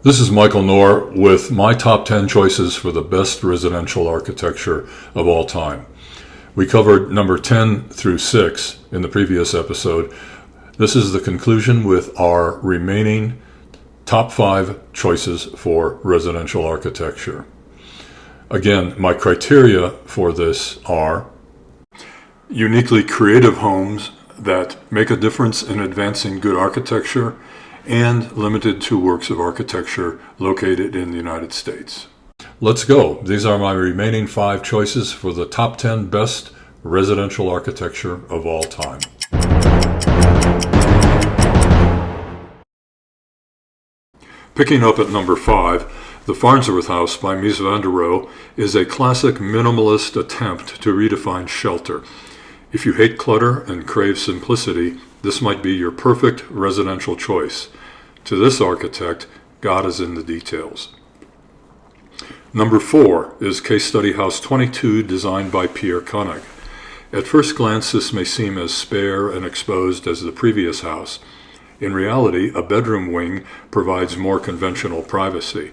This is Michael Knorr with my top 10 choices for the best residential architecture of all time. We covered number 10 through 6 in the previous episode. This is the conclusion with our remaining top 5 choices for residential architecture. Again, my criteria for this are uniquely creative homes that make a difference in advancing good architecture and limited to works of architecture located in the United States. Let's go. These are my remaining 5 choices for the top 10 best residential architecture of all time. Picking up at number 5, the Farnsworth house by Mies van der Rohe is a classic minimalist attempt to redefine shelter. If you hate clutter and crave simplicity, this might be your perfect residential choice. To this architect, God is in the details. Number 4 is Case Study House 22, designed by Pierre Koenig. At first glance, this may seem as spare and exposed as the previous house. In reality, a bedroom wing provides more conventional privacy.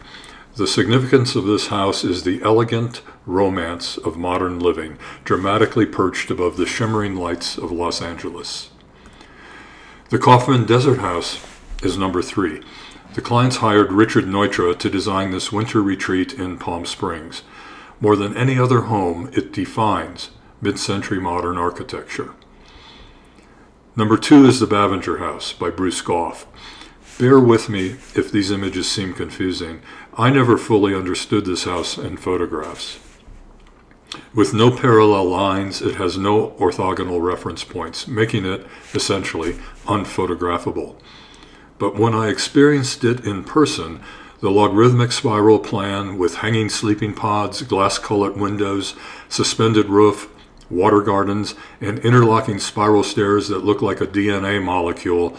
The significance of this house is the elegant romance of modern living, dramatically perched above the shimmering lights of Los Angeles. The Kaufman Desert House is number 3. The clients hired Richard Neutra to design this winter retreat in Palm Springs. More than any other home, it defines mid-century modern architecture. Number 2 is the Bavinger House by Bruce Goff. Bear with me if these images seem confusing. I never fully understood this house in photographs. With no parallel lines, it has no orthogonal reference points, making it, essentially, unphotographable. But when I experienced it in person, the logarithmic spiral plan with hanging sleeping pods, glass-colored windows, suspended roof, water gardens, and interlocking spiral stairs that look like a DNA molecule,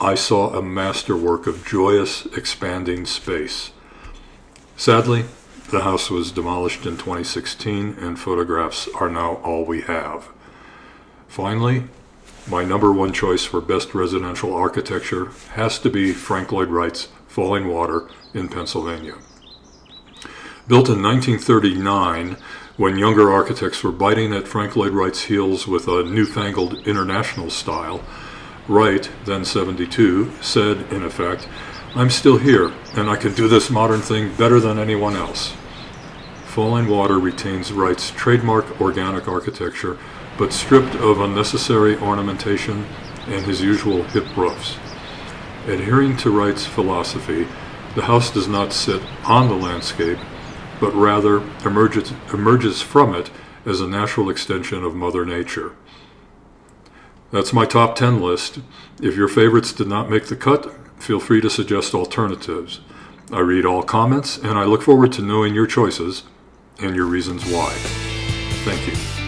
I saw a masterwork of joyous, expanding space. Sadly, the house was demolished in 2016, and photographs are now all we have. Finally, my number 1 choice for best residential architecture has to be Frank Lloyd Wright's FallingWaters in Pennsylvania. Built in 1939, when younger architects were biting at Frank Lloyd Wright's heels with a newfangled international style, Wright, then 72, said, in effect, "I'm still here, and I can do this modern thing better than anyone else." FallingWaters retains Wright's trademark organic architecture, but stripped of unnecessary ornamentation and his usual hip roofs. Adhering to Wright's philosophy, the house does not sit on the landscape, but rather emerges from it as a natural extension of Mother Nature. That's my top 10 list. If your favorites did not make the cut, feel free to suggest alternatives. I read all comments, and I look forward to knowing your choices and your reasons why. Thank you.